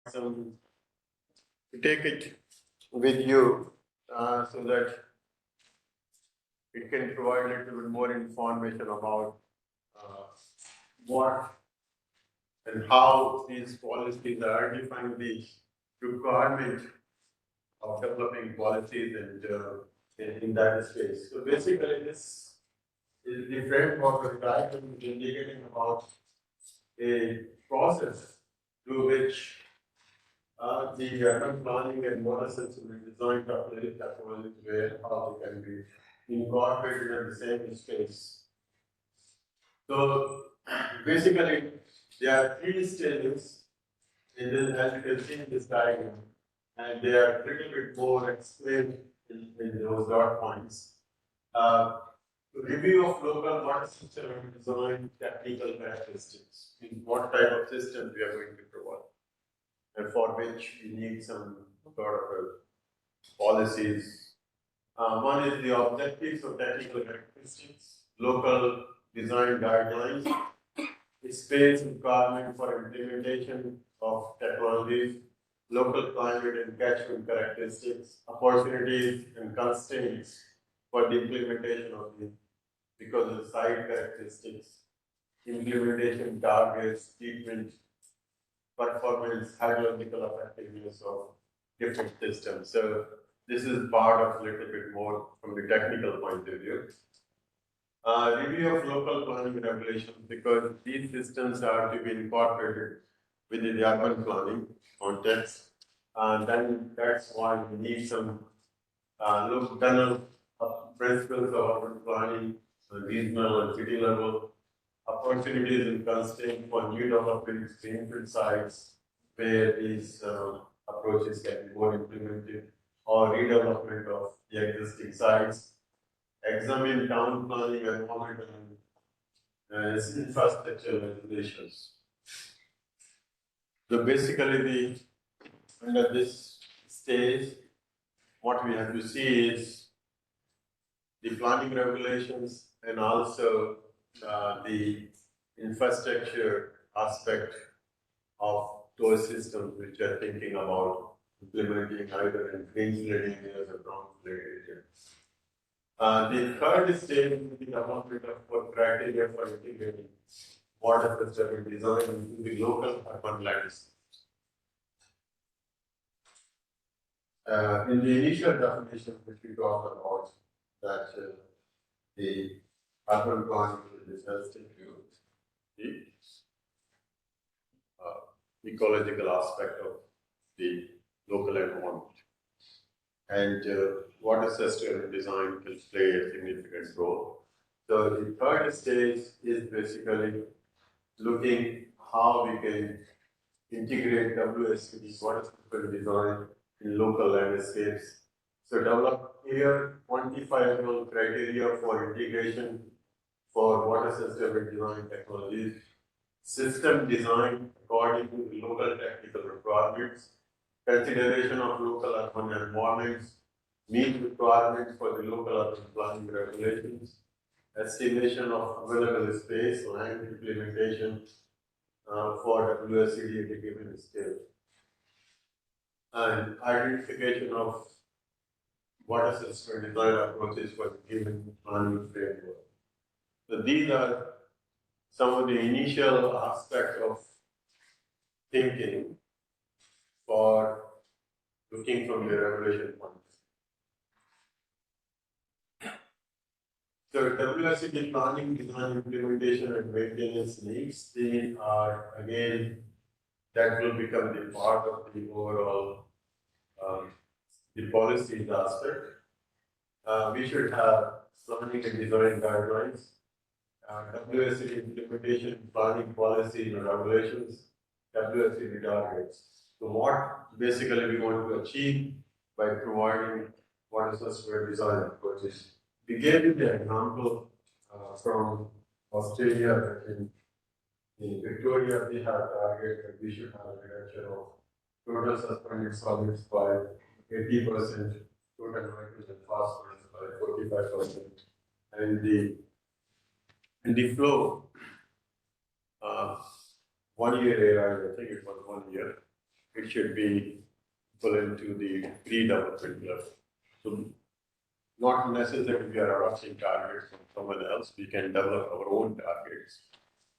some to take it with you so that it can provide a little bit more information about uh, what and how these policies are defining the requirement of developing policies and in that space. So basically, this is the framework or diagram indicating about a process through which the urban planning and water sensitive design technologies where how they can be incorporated in the same space. So basically, there are three stages in this, as you can see in this diagram, and they are a little bit more explained in those dot points. Review of local water system and design technical characteristics. In what type of system we are going to provide, and for which we need some sort of policies. One is the objectives of technical characteristics, local design guidelines, space requirement for implementation of technologies, local climate and catchment characteristics, opportunities and constraints for the implementation of the because of site characteristics, implementation targets, treatment, performance, hydrological effectiveness of different systems. So this is part of a little bit more from the technical point of view. Review of local planning regulations because these systems are to be incorporated within the urban planning context. And then that's why we need some local principles of urban planning, regional and city level, opportunities and constraints for new development, greenfield sites where these approaches can be more implemented, or redevelopment of the existing sites. Examine town planning, environmental and infrastructure regulations. So basically, under this stage, what we have to see is the planning regulations and also the infrastructure aspect of those systems which are thinking about implementing either in greenfield areas or brownfield areas. The third stage is the development of criteria for integrating water system design into the local urban landscape. In the initial definition, which we talked about, that the urban planning is just include the ecological aspect of the local environment. And water system design can play a significant role. So the third stage is basically looking how we can integrate WSCD, water system design, in local landscapes. So develop clear quantifiable criteria for integration for water system design technologies, system design according to the local technical requirements, consideration of local urban environments, meet requirements for the local urban planning regulations, estimation of available space, land implementation for WSCD at a given scale, and identification of water system design approaches for the given planning framework. So these are some of the initial aspects of thinking for looking from the regulation point. So WSCD planning, design, implementation, and maintenance needs, they are again that will become the part of the overall the policies aspect. We should have planning and design guidelines, WSCD implementation, planning policy and regulations, WSCD targets. So what basically we want to achieve by providing water system design approaches. We gave you the example from Australia that in Victoria we have target that we should have a reduction of total suspended solids by 80%, total nitrogen phosphorus by 45%, and the flow 1 year area, I think it was 1 year, it should be equivalent to the pre-development level. So not necessarily we are adopting targets from someone else, we can develop our own targets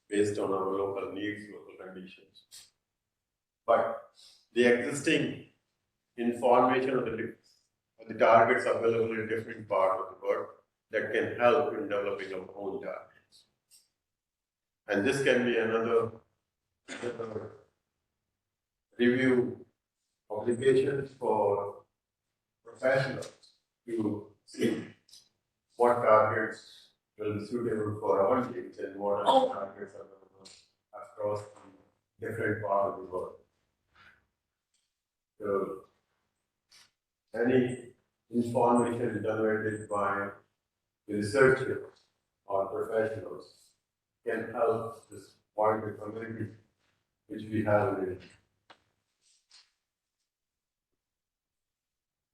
based on our local needs, local conditions. But the existing information of the targets available in different parts of the world that can help in developing our own targets. And this can be another review obligations for professionals to see what targets will be suitable for our needs and what other targets are available across the different parts of the world. So, any information generated by the researchers or professionals can help this wider community which we have in it.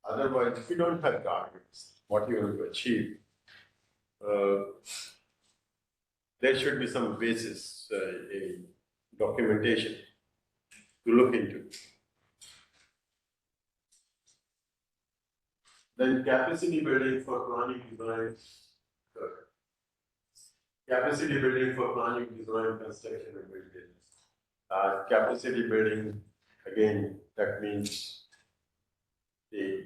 Otherwise, if you don't have targets, what you want to achieve, there should be some basis, a documentation to look into. Then capacity building for planning design. Capacity building for planning design, construction and maintenance. Capacity building, again, that means the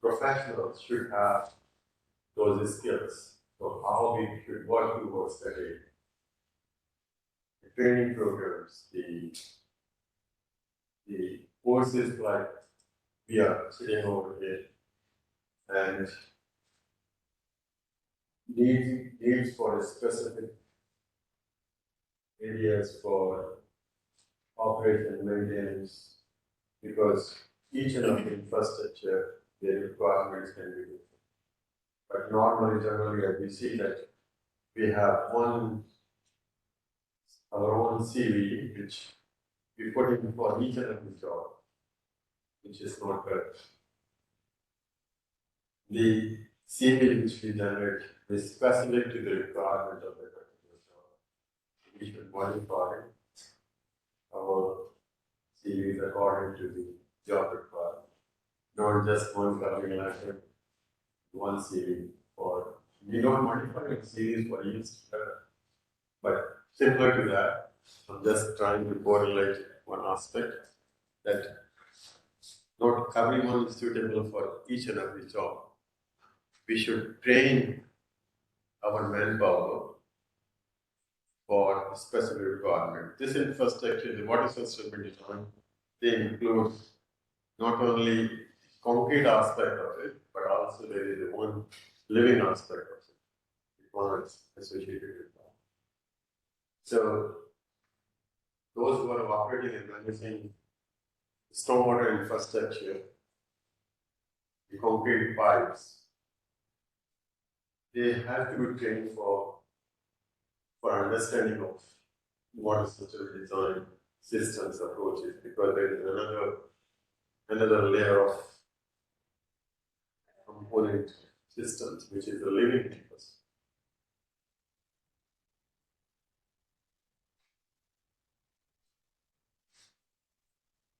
professionals should have those skills. So how we should work towards that area. The training programs, the courses like we are sitting over here, and needs for specific areas for operation and maintenance, because each and every infrastructure, the requirements can be different. But normally, generally, we see that we have our own CV, which we put in for each and every job, which is not correct. The CV which we generate is specific to the requirement of the particular job. We should modify our CVs according to the job requirement, not just one covering letter, one CV for. We don't modify the CVs for each, but similar to that, I'm just trying to correlate one aspect that not everyone is suitable for each and every job. We should train our manpower for specific requirement. This infrastructure, the water system design, they include not only concrete aspect of it, but also there is a one living aspect of it, requirements associated with that. So those who are operating and managing stormwater infrastructure, the concrete pipes, they have to be trained for understanding of water system design systems approaches, because there is another layer of component systems, which is the living infrastructure.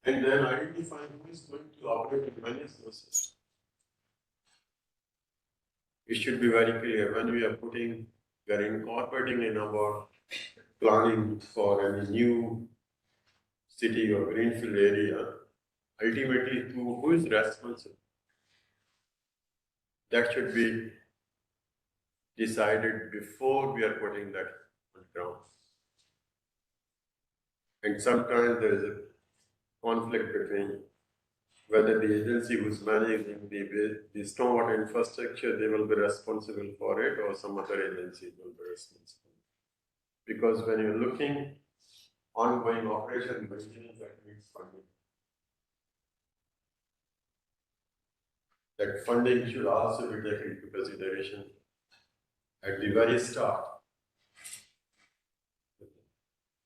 And then identifying who is going to operate and manage those systems. It should be very clear when we are incorporating in our planning for any new city or greenfield area, ultimately who is responsible? That should be decided before we are putting that on ground. And sometimes there is a conflict between whether the agency who's managing the stormwater infrastructure, they will be responsible for it, or some other agency will be responsible. Because when you're looking ongoing operation, maintenance, that needs funding. That funding should also be taken into consideration at the very start.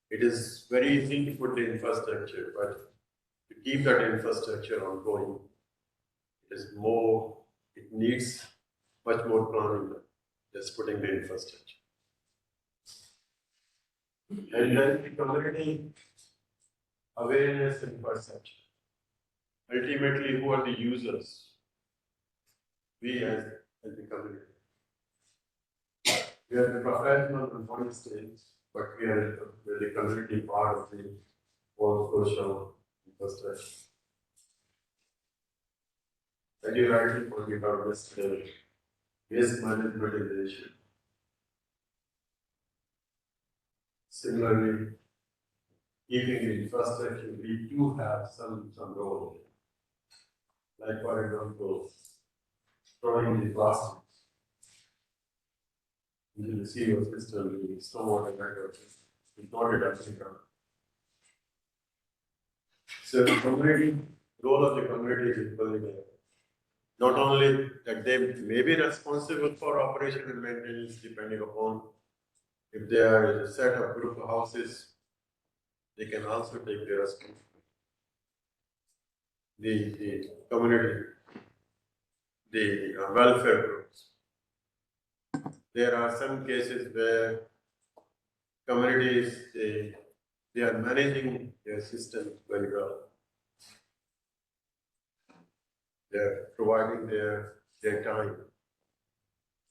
It is very easy to put the infrastructure, but to keep that infrastructure ongoing, it needs much more planning than just putting the infrastructure. And then the community awareness and perception. Ultimately, who are the users? We as the community. We are the professional and one stage, but we're the community part of the whole social infrastructure. And you rightly pointed out yesterday, waste management is the issue. Similarly, keeping the infrastructure, we do have some role. Like for example, throwing the plastics into the sewer system, the stormwater network, is not a dumping ground. So the community, role of the community is equally there. Not only that they may be responsible for operation and maintenance depending upon if they are a set of group of houses, they can also take the responsibility. The community, the welfare groups. There are some cases where communities, they are managing their systems very well. They're providing their time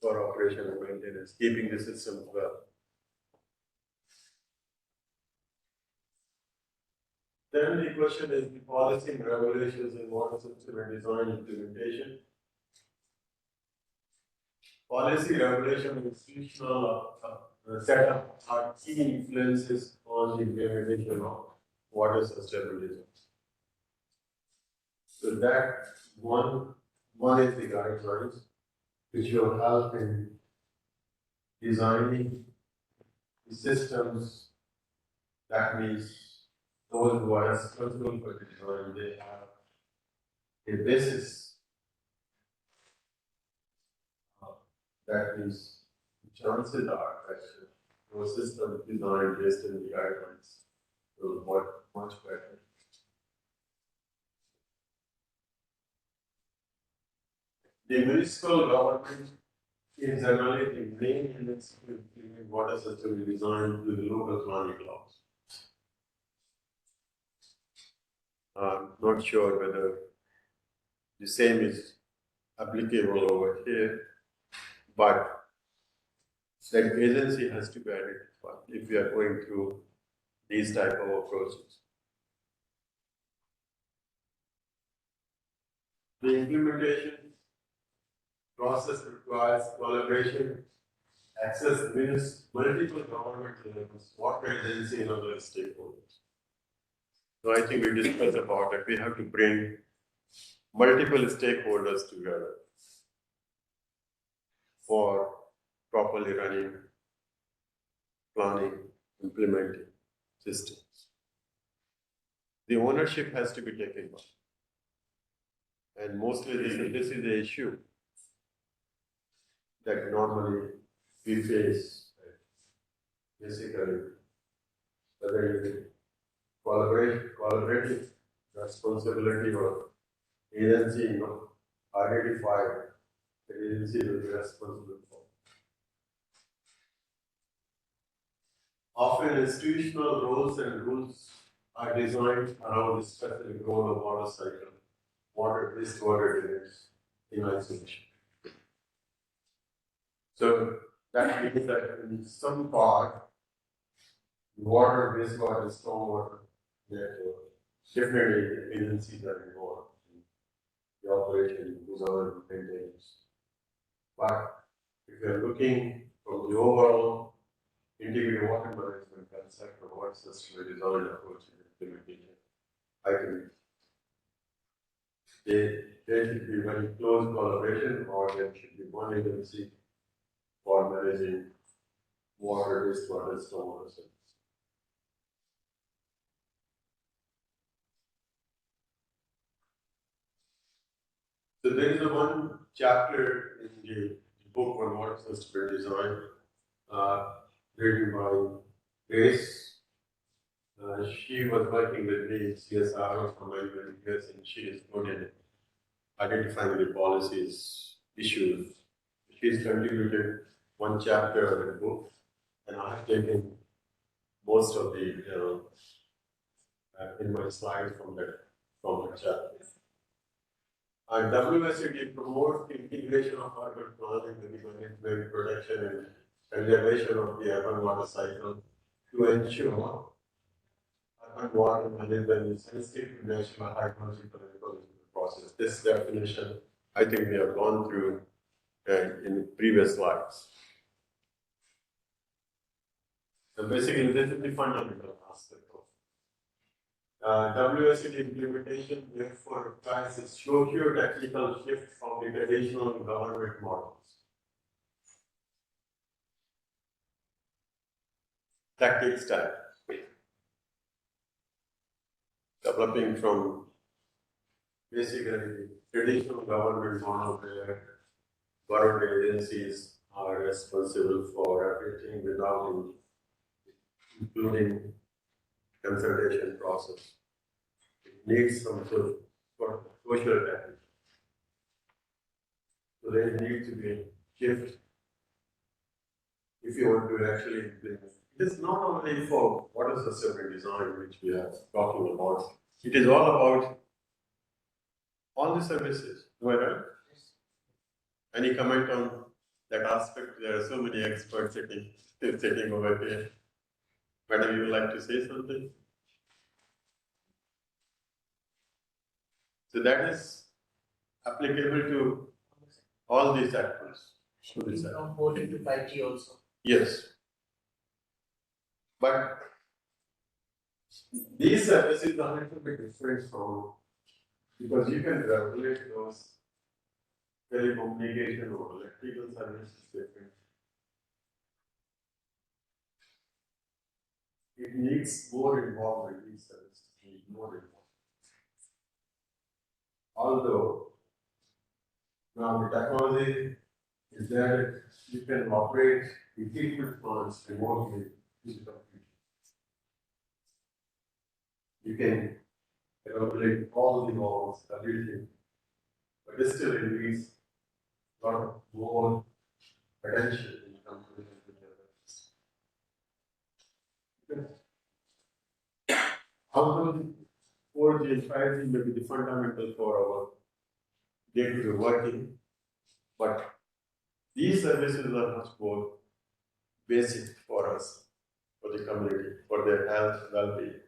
for operation and maintenance, keeping the systems well. Then the question is the policy and regulations and water system and design implementation. Policy, regulation, and institutional setup are key influences on the implementation of water sustainability. So that one is the guidelines, which will help in designing the systems. That means those who are responsible for the design, they have a basis. That means the chances are that your system designed based on the guidelines will work much better. The municipal government is generally the main units to implement water system design to the local planning laws. I'm not sure whether the same is applicable over here, but that agency has to be identified if we are going through these type of approaches. The implementation process requires collaboration, access multiple government levels, water agency and other stakeholders. So I think we discussed about that. We have to bring multiple stakeholders together for properly running, planning, implementing systems. The ownership has to be taken by. And mostly this is the issue that normally we face. Basically, whether it is collaborative responsibility or agency, identified the agency will be responsible for. Often institutional roles and rules are designed around the specific role of water cycle, wastewater units in isolation. So that means that in some part, water, wastewater, stormwater network, definitely the agencies are involved in the operation, design, and maintenance. But if you're looking from the overall integrated water management concept of water system design approach and implementation, I think there should be very close collaboration, or there should be one agency for managing water, wastewater, stormwater systems. So there is one chapter in the book on water system design, written by Grace. She was working with me in CSR for many years, and she is good in identifying the policies, issues. She's contributed one chapter of the book, and I have taken most of the in my slides from the chapter. And WSCD promotes the integration of urban planning with the management, protection, and conservation of the urban water cycle to ensure urban water management is sensitive to national hydrological and ecological process. This definition, I think we have gone through in previous slides. So basically, this is the fundamental aspect of WSCD implementation. Therefore, requires a socio-technical shift from the traditional government models. Tactics type. Developing from basically traditional government model where government agencies are responsible for everything without including consultation process. It needs some sort of social technique. So there needs to be a shift if you want to actually implement. It is not only for water system design which we are talking about. It is all about all the services. Am I right? Any comment on that aspect? There are so many experts sitting over here. Madam, you would like to say something? So that is applicable to all these sectors. From 4G to 5G also. Yes. But these services are a little bit different from, because you can regulate those telecommunication or electrical services different. It needs more involvement, these services need more involvement. Although now the technology is there, you can operate the treatment plants remotely. You can regulate all the walls, everything, but it still needs a lot of more attention in comparison to the others. Although 4G and 5G may be the fundamental for our day-to-day working, but these services are much more basic for us, for the community, for their health, well-being.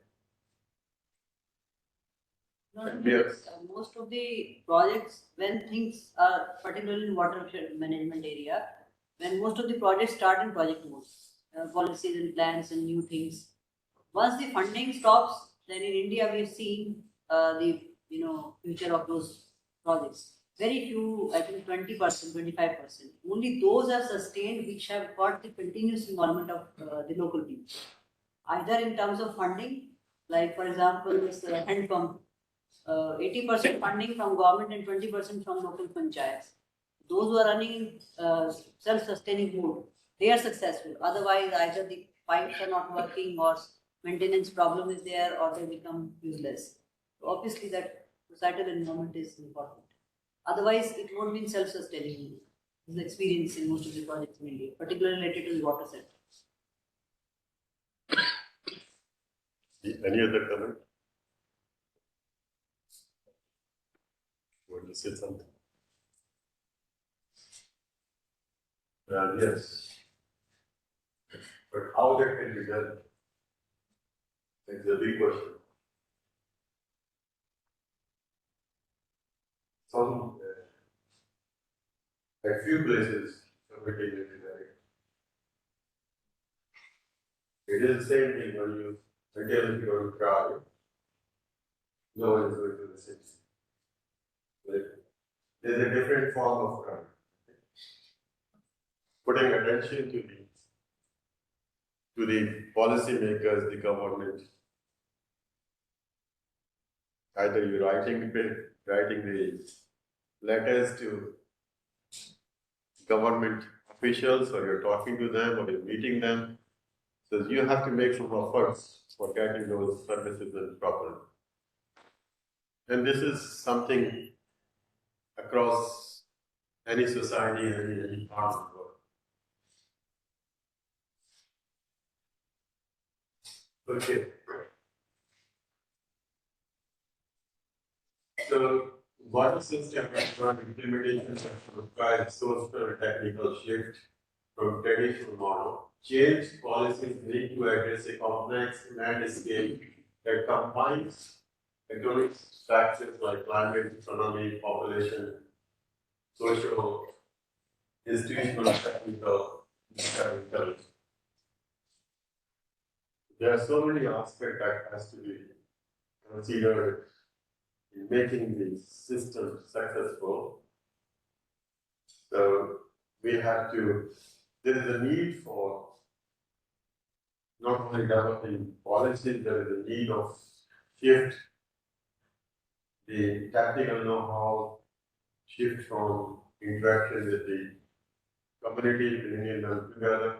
Most of the projects, when things are particularly in watershed management area, when most of the projects start in project mode, policies and plans and new things. Once the funding stops, then in India we've seen the future of those projects. Very few, I think 20%, 25%. Only those are sustained which have got the continuous involvement of the local people. Either in terms of funding, like for example, this hand pump. 80% funding from government and 20% from local panchayats. Those who are running in self-sustaining mode, they are successful. Otherwise, either the pipes are not working or maintenance problem is there or they become useless. So obviously, that societal environment is important. Otherwise, it won't be in self-sustaining mode. This is the experience in most of the projects in India, particularly related to the water sector. Any other comment? Want to say something? Yes. But how that can be done? It's a big question. Some, at few places, somebody is right. It is the same thing when you tell you don't cry. No one is going to listen. There's a different form of crying. Putting attention to the policy makers, the government. Either you're writing the letters to government officials, or you're talking to them, or you're meeting them. So you have to make some efforts for getting those services in properly. And this is something across any society, any part of the world. Okay. So water system implementation requires social technical shift from traditional model. Change policies need to address a complex landscape that combines economic factors like climate, economy, population, social, institutional, technical, environmental. There are so many aspects that has to be considered in making the system successful. So we have to, there is a need for not only developing policies, there is a need of shift the tactical know-how, shift from interaction with the community, bringing them together.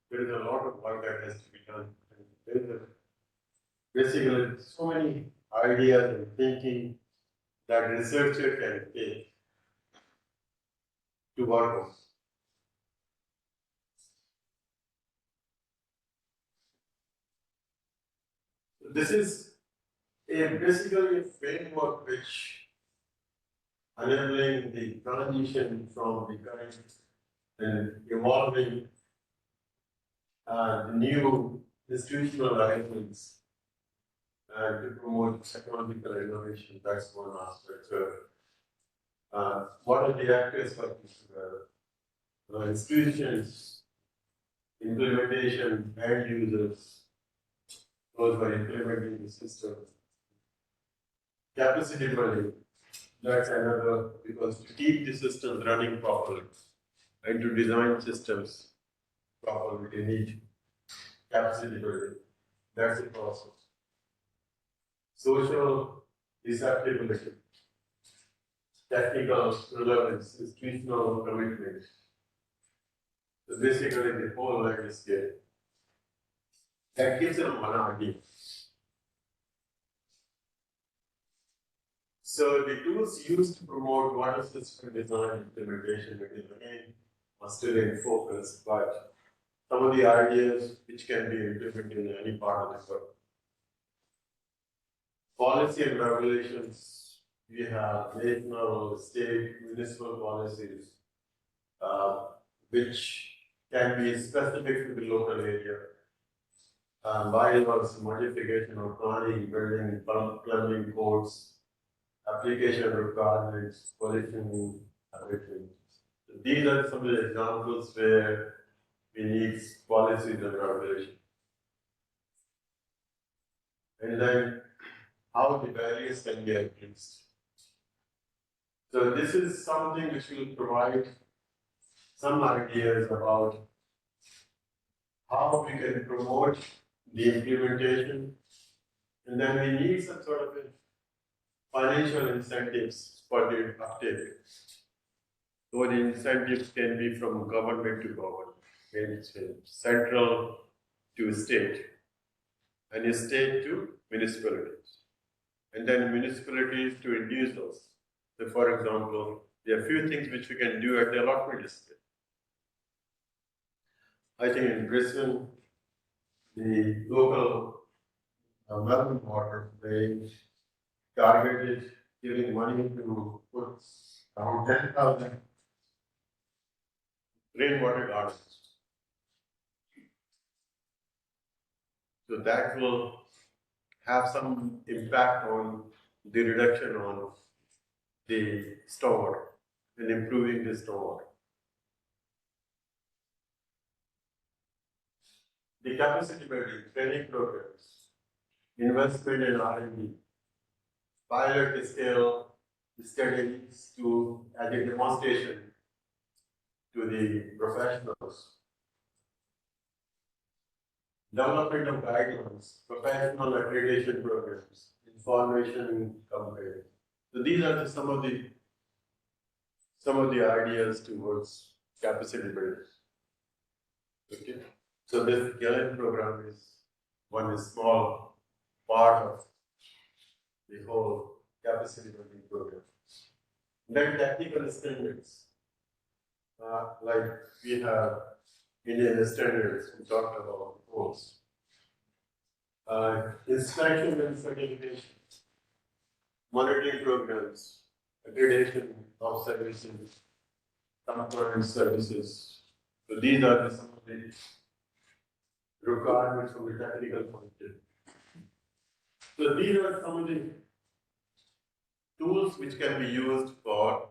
There is a lot of work that has to be done. And there is basically so many ideas and thinking that researcher can take to work on. This is basically a framework which enabling the transition from the current and evolving new institutional arrangements to promote technological innovation. That's one aspect. So, what are the actors working together? Institutions, implementation, end users, those who are implementing the system. Capacity building, that's another, because to keep the systems running properly and to design systems properly, they need capacity building. That's the process. Social receptibility, technical relevance, institutional commitment. So basically the whole landscape. That gives them one idea. So the tools used to promote water system design implementation, is again still in focus, but some of the ideas which can be implemented in any part of the world. Policy and regulations, we have national, state, municipal policies, which can be specific to the local area. Bylaws, modification of planning, building, plumbing codes, application requirements, pollution, everything. These are some of the examples where we need policies and regulations. And then how the barriers can be addressed. So this is something which will provide some ideas about how we can promote the implementation. And then we need some sort of financial incentives for the uptake. So the incentives can be from government to government, it's central to state, and state to municipalities, and then municipalities to individuals. So, for example, there are few things which we can do at the allotment scale. I think in Brisbane, the local Melbourne Water, they targeted giving money to put around 10,000 rainwater gardens. So that will have some impact on the reduction on the stormwater and improving the stormwater. The capacity building, training programs, investment in R&D, pilot scale studies to as a demonstration to the professionals. Development of guidelines, professional accreditation programs, information campaign. So these are some of the ideas towards capacity building. Okay. So this Galen program is one small part of the whole capacity building program. Then technical standards, like we have Indian standards, we talked about goals. Inspection and certification. monitoring programs, accreditation of services, compliance services. So these are some of the requirements from the technical point of view. So these are some of the tools which can be used for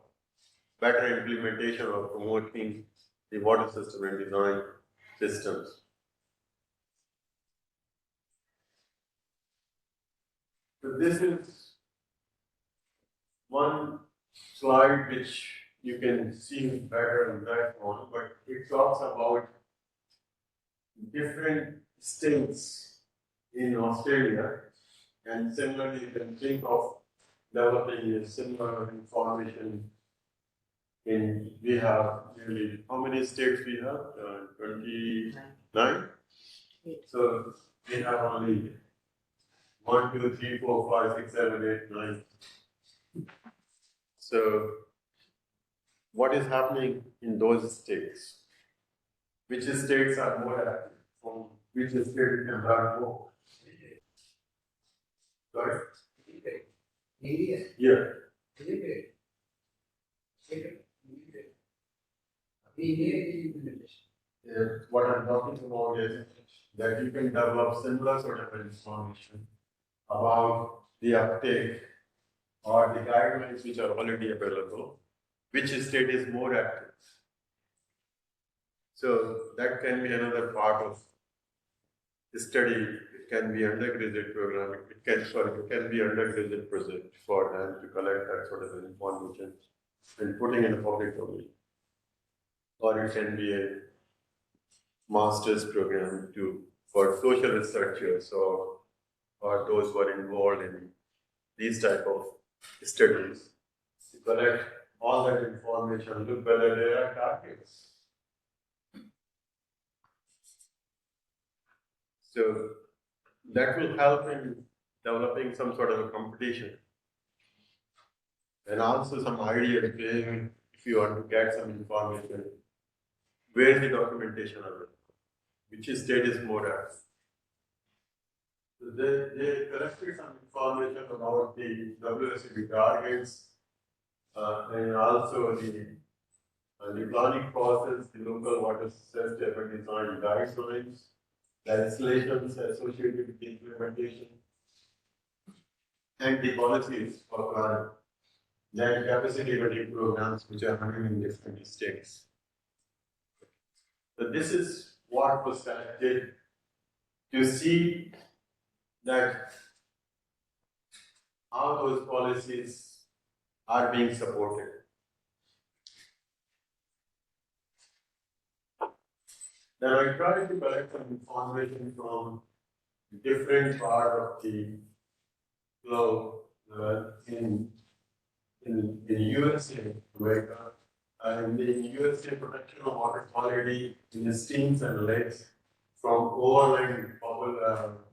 better implementation or promoting the water system and design systems. So this is one slide which you can see better in that one, but it talks about different states in Australia, and similarly you can think of developing a similar information in, we have nearly, how many states we have? 29? So we have only 1, 2, 3, 4, 5, 6, 7, 8, 9. So what is happening in those states? Which states are more active? From which state you can learn more? Sorry? Yeah. What I'm talking about is that you can develop similar sort of information about the uptake or the guidelines which are already available, which state is more active. So that can be another part of the study. It can be undergraduate program. It can be undergraduate project for them to collect that sort of information and putting in a public domain. Or it can be a master's program for social researchers or those who are involved in these type of studies to collect all that information, look whether there are targets. So that will help in developing some sort of a competition. And also some ideas where if you want to get some information, where is the documentation available? Which state is more active? So they collected some information about the WSCB targets and also the planning process, the local water system and design guidelines, legislations associated with the implementation, and the policies for planning, then capacity building programs which are running in different states. So this is what was selected to see that how those policies are being supported. Then I tried to collect some information from different part of the globe in USA, America, and in USA, protection of water quality in the streams and lakes from overland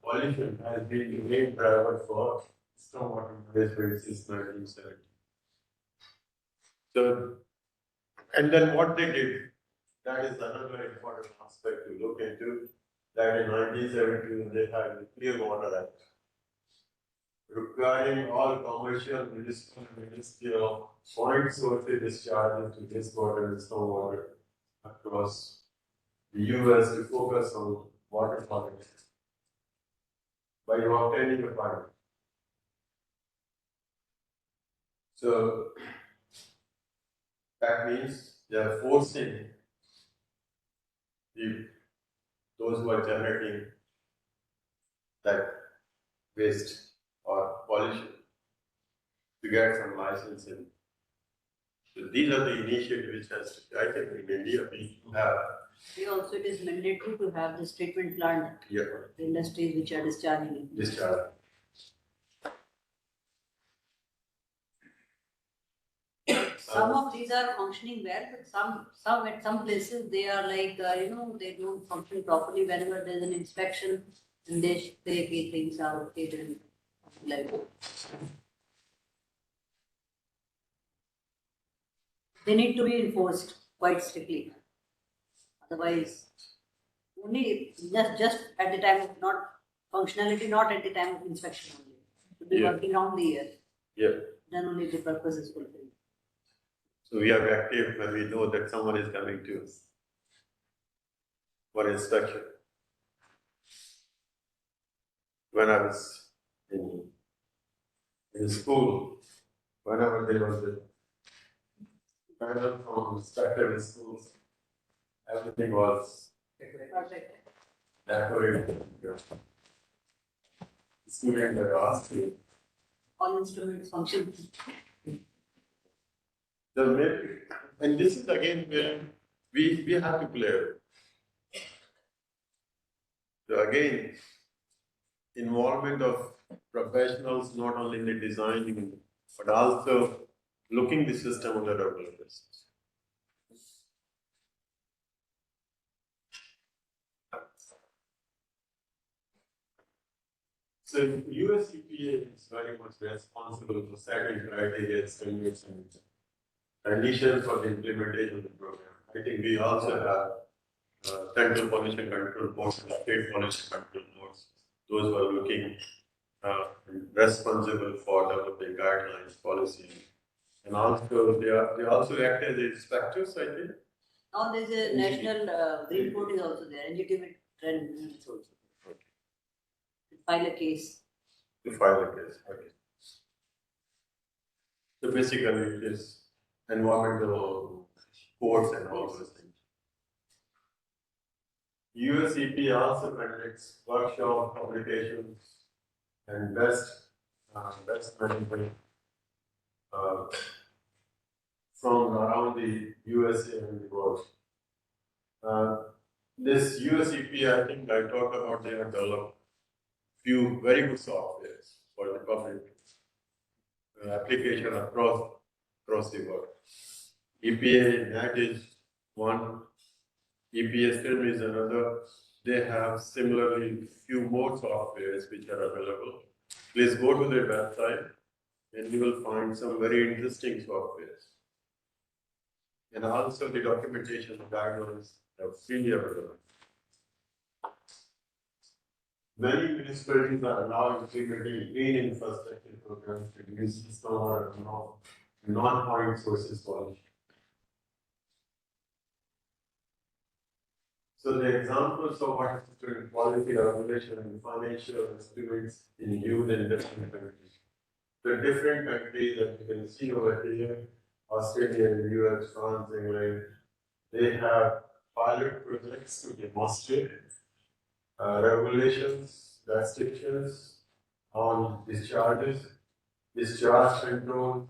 pollution has been the main driver for stormwater management since 1970. So, and then what they did, that is another important aspect to look into, that in 1972 they had the Clean Water Act, requiring all commercial, municipal, and industrial point sources discharges to wastewater and stormwater across the US to focus on water quality by obtaining a permit. So that means they are forcing those who are generating that waste or pollution to get some licensing. So these are the initiatives which has, I think in India we have. Also, it is mandatory to have this treatment plant. Yeah. The industries which are discharging. Discharge. Some of these are functioning well, but some at some places they are like they don't function properly. Whenever there is an inspection, and they things are okay, then like they need to be enforced quite strictly. Otherwise, only just at the time of not functionality, not at the time of inspection only. Should be working around the year. Yeah. Then only the purpose is fulfilled. So we are active when we know that someone is coming to us for inspection. When I was in school, whenever there was a panel from inspector in schools, everything was Perfect. decorated. Students were asked to All instruments function. the maybe, and this is again where we have to play. So again, involvement of professionals not only in the designing but also looking the system on a regular basis. So US EPA is very much responsible for setting criteria, standards, and conditions for the implementation of the program. I think we also have Central Pollution Control Board, State Pollution Control Boards. Those who are looking responsible for developing guidelines, policy, and also they also act as inspectors, I think. Now there's a national green court is also there, legitimate trend is also. File a case. To file a case. Okay. So basically, it is environmental courts and all those things. US EPA also conducts workshop publications and best management from around the USA and the world. This US EPA, I think I talked about, they have developed few very good softwares for the public application across the world. EPA NAT is one, EPA STEM is another. They have similarly few more softwares which are available. Please go to their website and you will find some very interesting softwares. And also the documentation guidelines are freely available. Many municipalities are now integrating green infrastructure programs to reduce stormwater runoff and non-point sources pollution. So the examples of what is policy, regulation, and financial estimates in use in different countries. The different countries that you can see over here, Australia, US, France, England, they have pilot projects to demonstrate regulations, restrictions on discharges, discharge control,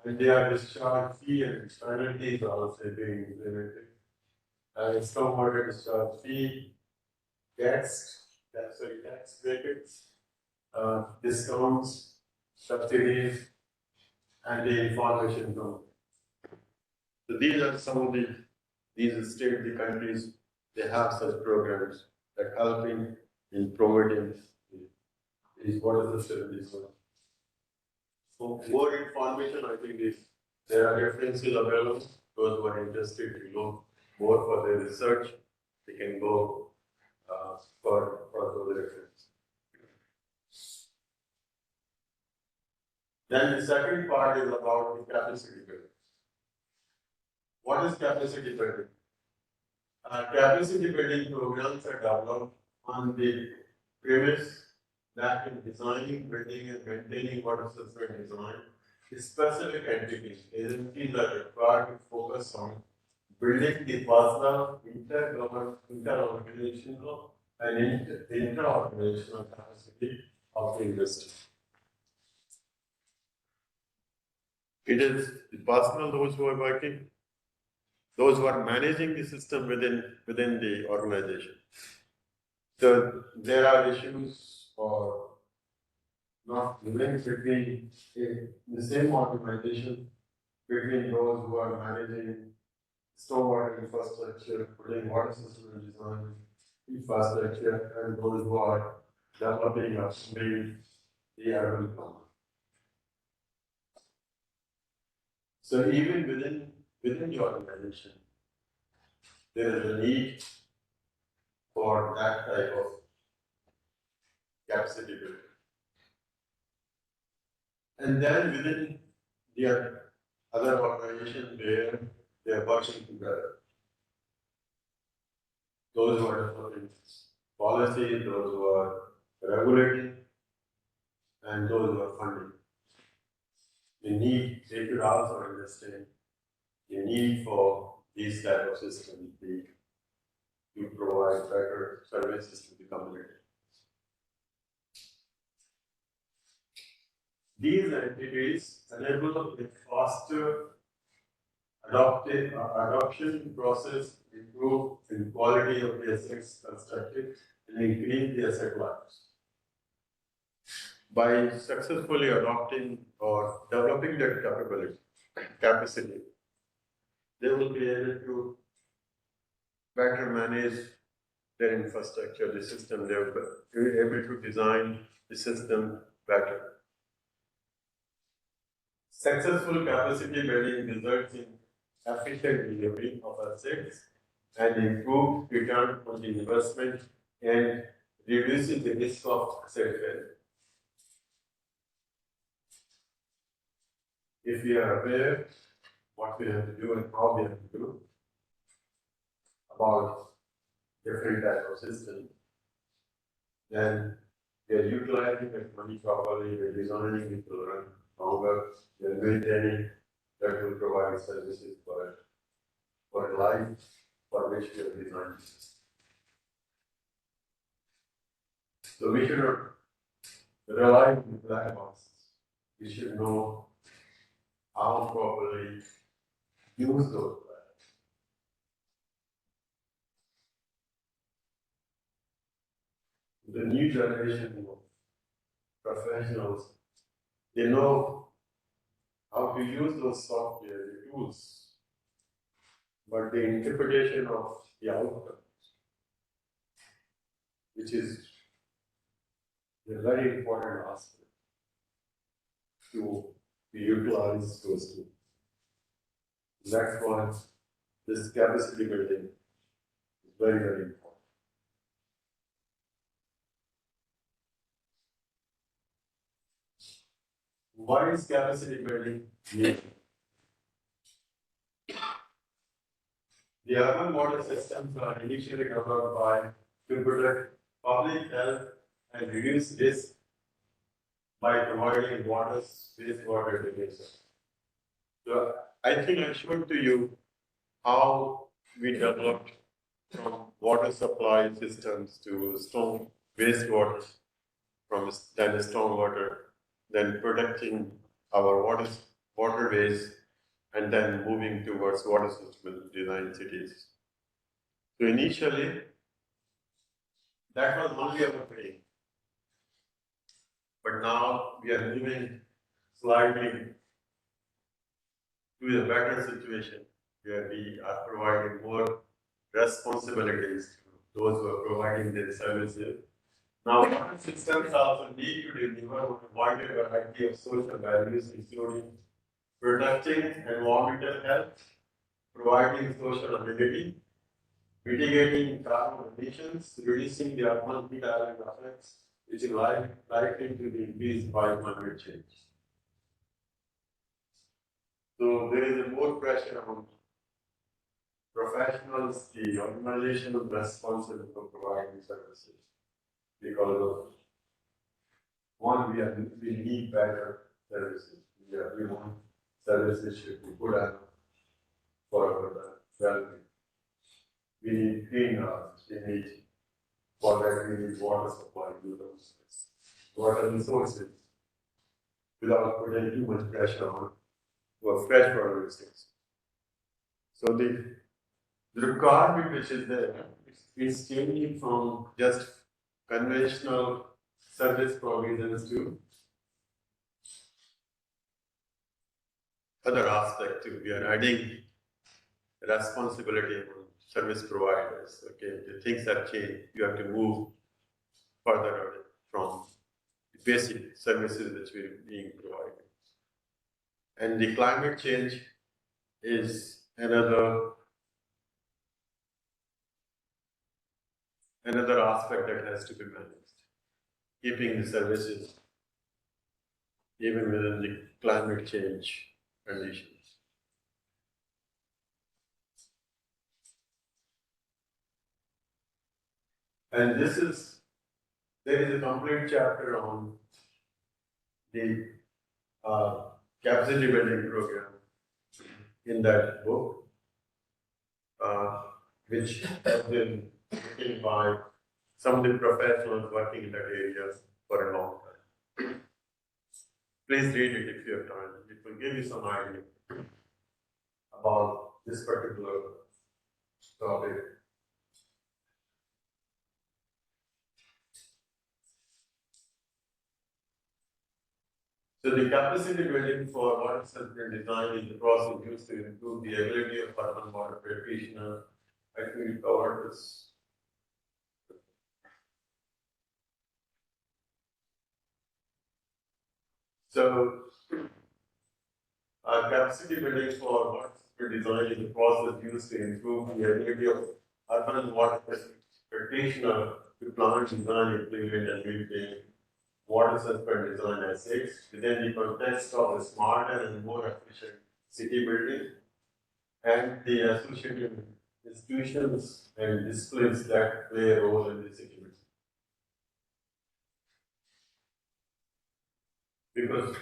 and their discharge fee and penalties are also being implemented. Stormwater discharge fee, tax brackets, discounts, subsidies, and the information from. So these are some of these countries, they have such programs that helping in promoting these water facilities. So more information, I think there are references available. Those who are interested to know more for their research, they can go for those references. Then the second part is about the capacity building. What is capacity building? Capacity building programs are developed on the premise that in designing, building, and maintaining water system design, specific entities, agencies are required to focus on building the personal, interorganizational, and intra-organizational capacity of the industry. It is the personal, those who are working, those who are managing the system within the organization. So there are issues or not links between the same organization between those who are managing stormwater infrastructure, putting water system design, infrastructure, and those who are developing upstream the urban plan. So even within the organization, there is a need for that type of capacity building. And then within the other organizations where they are working together. Those who are developing policy, those who are regulating, and those who are funding. They should also understand the need for these type of systems to provide better services to the community. These entities enable a faster adoption process, improve the quality of the assets constructed, and increase the asset values. By successfully adopting or developing that capacity, they will be able to better manage their infrastructure, the system. They will be able to design the system better. Successful capacity building results in efficient delivery of assets and improved return on the investment and reducing the risk of asset failure. If we are aware what we have to do and how we have to do about different types of systems, then we are utilizing that money properly, we are designing it to run longer, we are maintaining that will provide services for a life for which we have designed the system. So we should not rely on the black boxes. We should know how properly use those black. The new generation of professionals, they know how to use those software, the tools, but the interpretation of the outcome, which is a very important aspect to utilize those tools. That's why this capacity building is very, very important. Why is capacity building needed? The urban water systems are initially developed to protect public health and reduce risk by providing wastewater irrigation. So I think I showed to you how we developed from water supply systems to storm wastewater, from then stormwater, then protecting our waterways, and then moving towards water system design cities. So initially, that was only our aim. But now we are moving slightly to a better situation where we are providing more responsibilities to those who are providing their services. Now, water systems also need to deliver a wider variety of social values, including protecting environmental health, providing social amenity, mitigating carbon emissions, reducing the urban heat island effects, which is likely to be increased by climate change. So there is a more pressure on professionals, the organization responsible for providing services, because of one, we need better services. We want services should be put on for our well-being. We need clean houses, we need water, we need water supply, water resources, without putting too much pressure on fresh water resources. So the requirement which is there is changing from just conventional service provisions to other aspects too. We are adding responsibility on service providers. Okay, the things have changed. You have to move further away from the basic services which we are being provided. And the climate change is another aspect that has to be managed. Keeping the services even within the climate change conditions. And there is a complete chapter on the capacity building program in that book, which has been written by some of the professionals working in that area for a long time. Please read it if you have time. It will give you some idea about this particular topic. So the capacity building for water central design is the process used to improve the ability of urban water practitioner. I think we covered this. So, capacity building for water central design is the process used to improve the ability of urban water practitioner to plan, design, implement, and maintain water supply design assets within the context of a smarter and more efficient city building and the associated institutions and disciplines that play a role in the city building. Because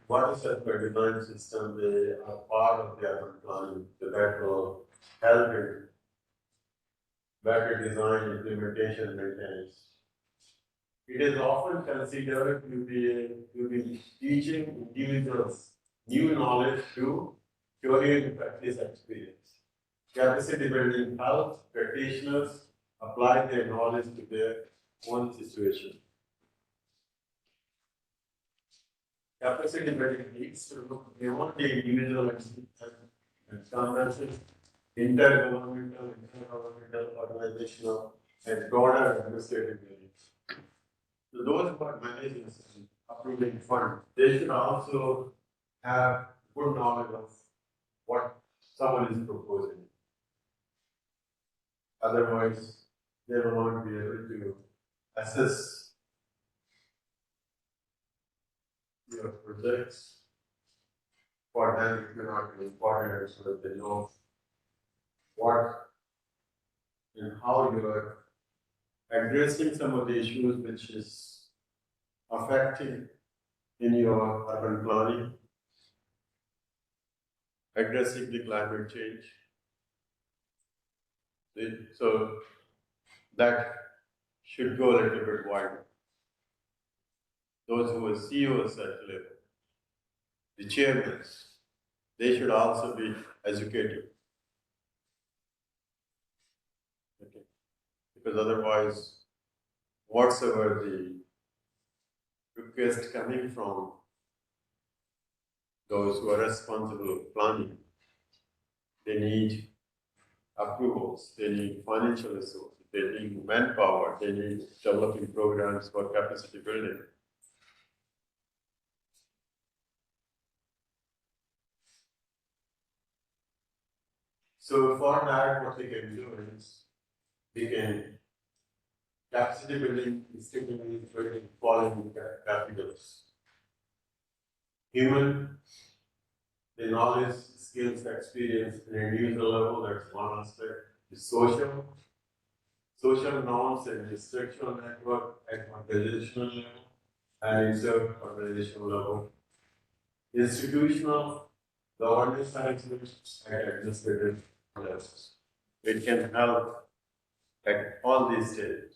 water supply design system, they are part of the urban planning, so that will help in better design, implementation, and maintenance. It is often considered to be teaching individuals new knowledge through theory and practice experience. Capacity building helps practitioners apply their knowledge to their own situation. Capacity building needs to look beyond the individual and conventions, intergovernmental, organizational, and broader administrative units. So those who are managing and approving funds, they should also have good knowledge of what someone is proposing. Otherwise, they will not be able to assess your projects. For them, it may not be important so that they know what and how you are addressing some of the issues which is affecting in your urban planning, addressing the climate change. So that should go a little bit wider. Those who are CEOs at level, the chairmen, they should also be educated. Okay. Because otherwise, whatsoever the request coming from those who are responsible for planning, they need approvals, they need financial resources, they need manpower, they need developing programs for capacity building. So for that, what we can do is we can capacity building is typically building following capitals. Human, the knowledge, skills, experience, and individual level, that's one aspect. The social norms and instructional network at organizational level and insert organizational level. Institutional, governance management, and administrative levels. It can help at all these stages.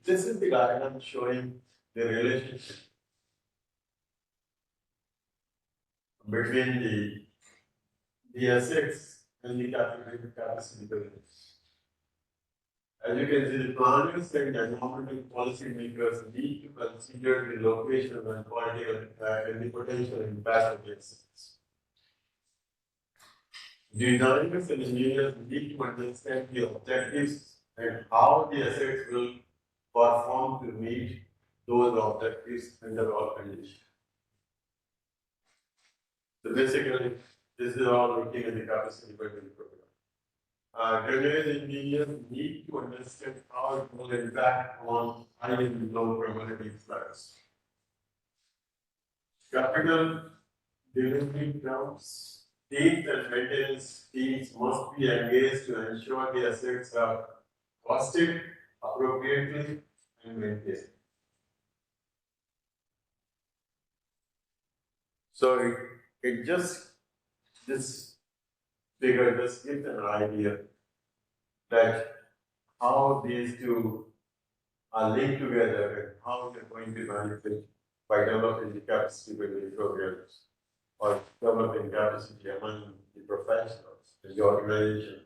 This is the diagram showing the relationship between the assets and the capacity building. As you can see, the planners and environmental policy makers need to consider the location and political impact and the potential impact of the assets. Designers and engineers need to understand the objectives and how the assets will perform to meet those objectives under all conditions. So basically, this is all looking at the capacity building program. drainage engineers need to understand how it will impact on high and low probability floods. Capital delivery grounds, teams and maintenance teams must be engaged to ensure the assets are costed appropriately and maintained. So it just, this figure just gives an idea that how these two are linked together and how they're going to benefit by developing the capacity building programs or developing capacity among the professionals and the organization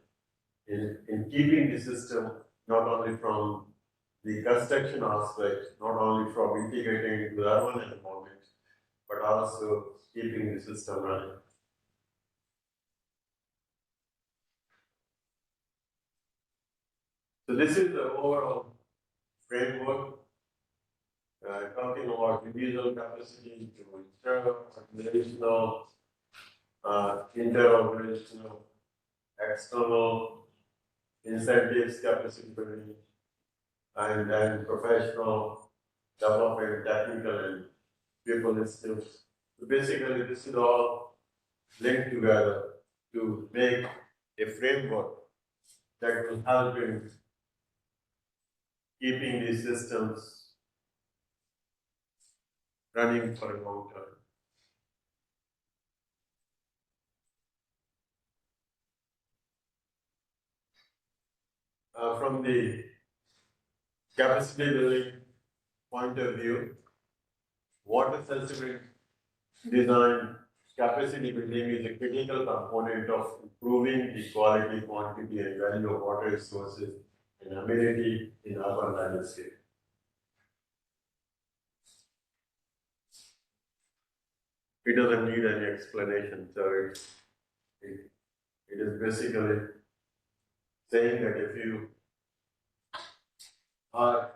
in keeping the system not only from the construction aspect, not only from integrating into the urban environment, but also keeping the system running. So this is the overall framework, talking about individual capacity to inter-organizational, inter-organizational, external incentives, capacity building, and then professional development, technical and people skills. So basically, this is all linked together to make a framework that will help in keeping these systems running for a long time. From the capacity building point of view, water sensitive design capacity building is a critical component of improving the quality, quantity, and value of water resources and amenity in urban landscape. It doesn't need any explanation, so it is basically saying that if you are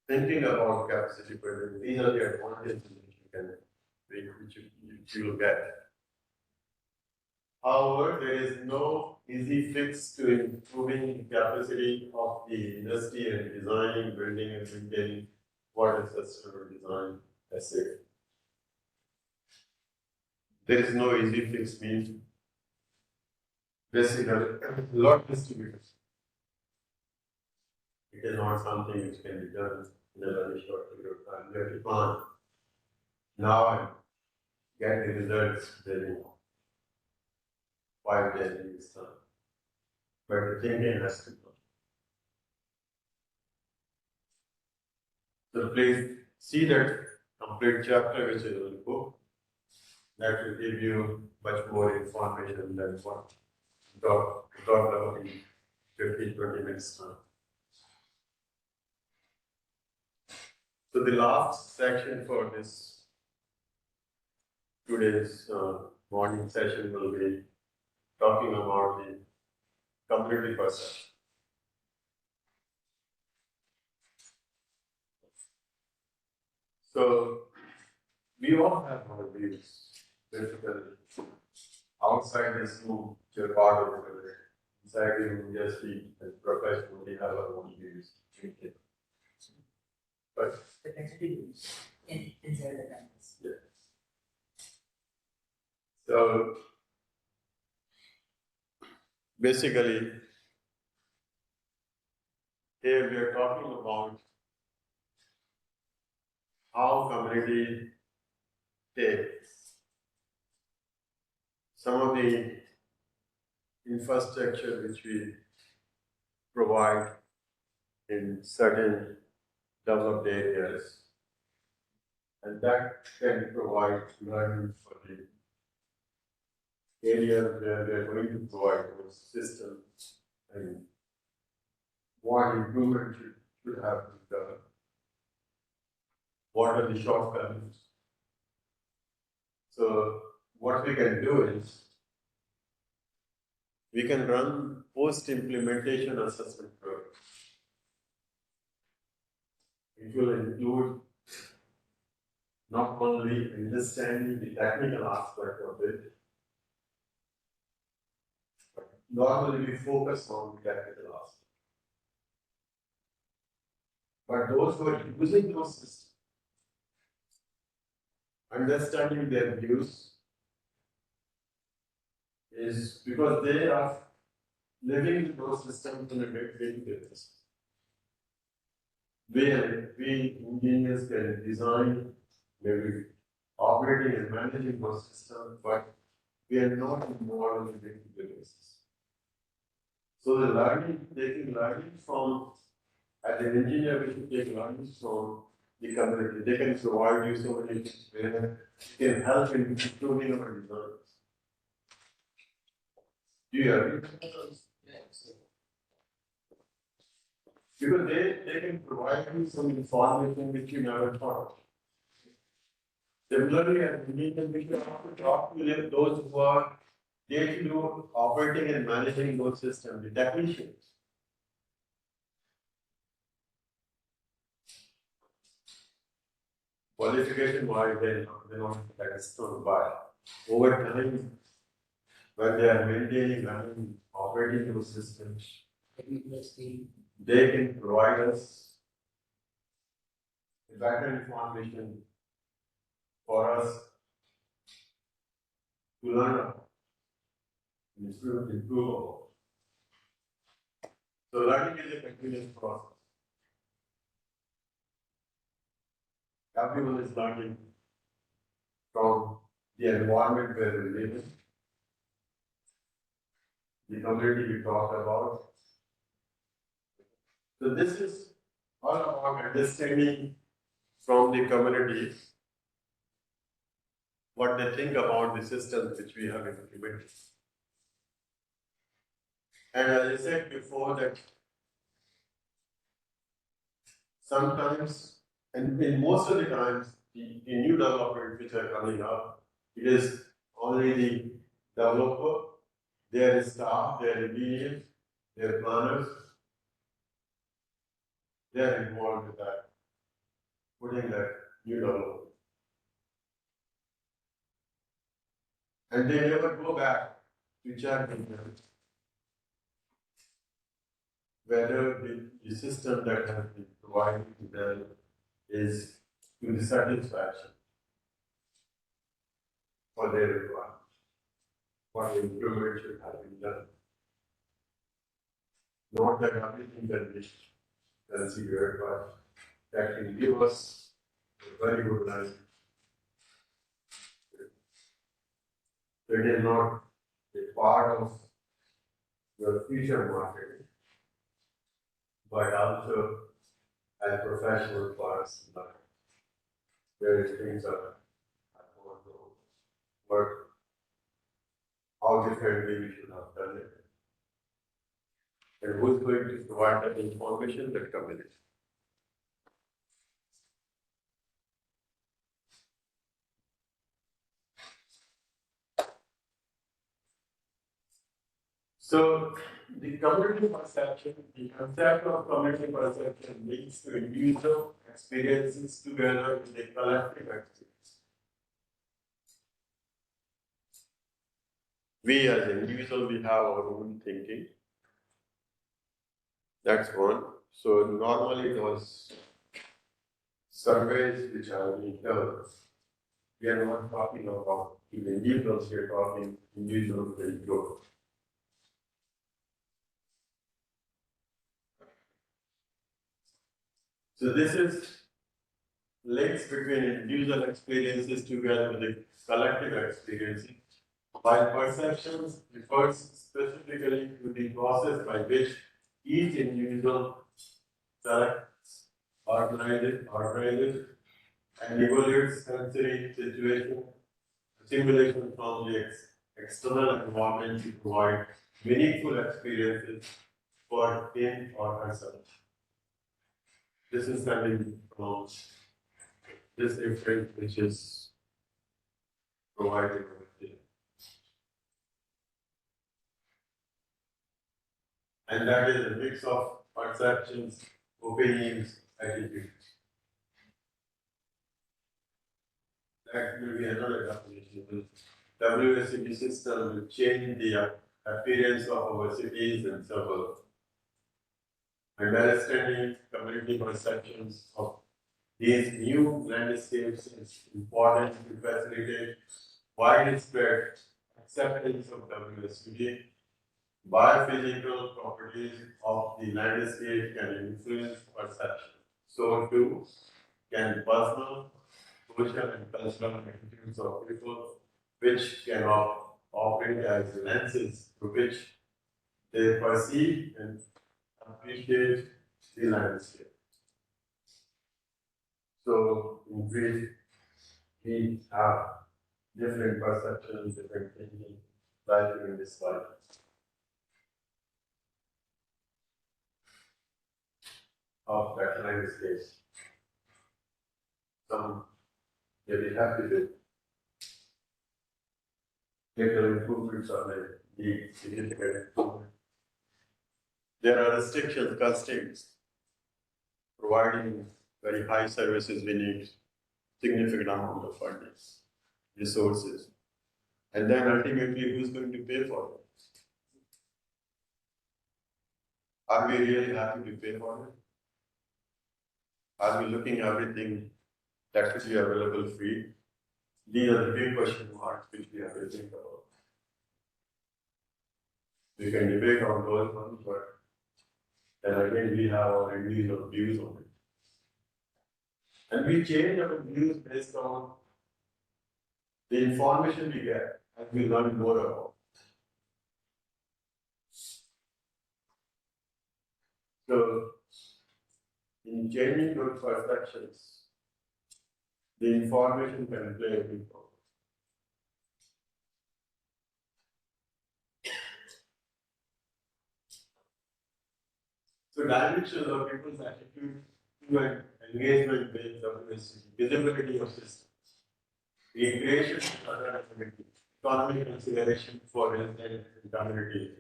thinking about capacity building, these are the advantages which you can which you will get. However, there is no easy fix to improving the capacity of the industry and designing, building, and maintaining water system design asset. There is no easy fix means basically a lot distributors. It is not something which can be done in a very short period of time. You have to plan now and get the results within 5 days in this time. But the thinking has to go. So please see that complete chapter which is in the book. That will give you much more information than what we talked about in 15-20 minutes time. So the last section for this today's morning session will be talking about the community perception. So we all have our views. Basically, outside this room, you're part of it. Inside the room, yes, we as professionals, we have our own views. But the experience inside the campus. yeah. So basically, here we are talking about how community takes some of the infrastructure which we provide in certain developed areas, and that can provide learning for the areas where we are going to provide those systems and what improvement should have to be done. What are the shortcomings? So what we can do is we can run post-implementation assessment program. It will include not only understanding the technical aspect of it, but normally we focus on capital loss. But those who are using those systems, understanding their views is because they are living with those systems on a day-to-day basis. We engineers can design, maybe operating and managing those systems, but we are not involved on a day-to-day basis. So the taking learning from, as an engineer, we should take learning from the community. They can provide you so many things where you can help in improving our designs. Do you agree? Because they can provide you some information which you never thought. Similarly, as engineers, we should have to talk to those who are day-to-day operating and managing those systems, the technicians. Qualification wise, they're not like a stone, but over time, when they are maintaining and operating those systems, they can provide us better information for us to learn and improve upon. So learning is a continuous process. Everyone is learning from the environment where they live in, the community we talked about. So this is all about understanding from the community what they think about the systems which we have implemented. And as I said before that sometimes, and in most of the times, the new developments which are coming up, it is only the developer, their staff, their engineers, their planners, they are involved with that, putting that new development. And they never go back to check whether the system that has been provided to them is to the satisfaction for their requirements, what improvement should have been done. Not that everything can be considered, but that can give us a very good life. It is not a part of your future market, but also as professional for us in life. Various things are going to work, how differently we should have done it. And who's going to provide that information? The community. So the community perception, the concept of community perception leads to individual experiences together with a collective experience. We as individuals, we have our own thinking. That's one. So normally those surveys which are being done, we are not talking about individuals, we are talking individuals to individuals. So this is links between individual experiences together with the collective experiences. While perceptions refers specifically to the process by which each individual selects, organizes, and evaluates sensory situation, stimulation from the external environment to provide meaningful experiences for him or herself. This is coming from this effect which is provided over here. And that is a mix of perceptions, opinions, attitudes. That will be another definition. WSCP system will change the appearance of our cities and suburbs. Understanding community perceptions of these new landscapes is important to facilitate widespread acceptance of WSUD. Biophysical properties of the landscape can influence perception. So too can personal, social, and cultural attitudes of people, which can operate as lenses through which they perceive and appreciate the landscape. So, in brief, we have different perceptions, different thinking, right in this life. Of that landscape. Some may be happy with little improvements or the significant improvement. There are restrictions, constraints, providing very high services, we need significant amount of funding, resources. And then ultimately, who's going to pay for it? Are we really happy to pay for it? Are we looking everything that should be available free? These are the big question marks which we have to think about. We can debate on those ones, but then again we have our individual views on it. And we change our views based on the information we get as we learn more about. So, in changing those perceptions, the information can play a big role. So, dimensions of people's attitude to an engagement with WSC, visibility of systems, recreation and other activities, economic consideration for residents and community,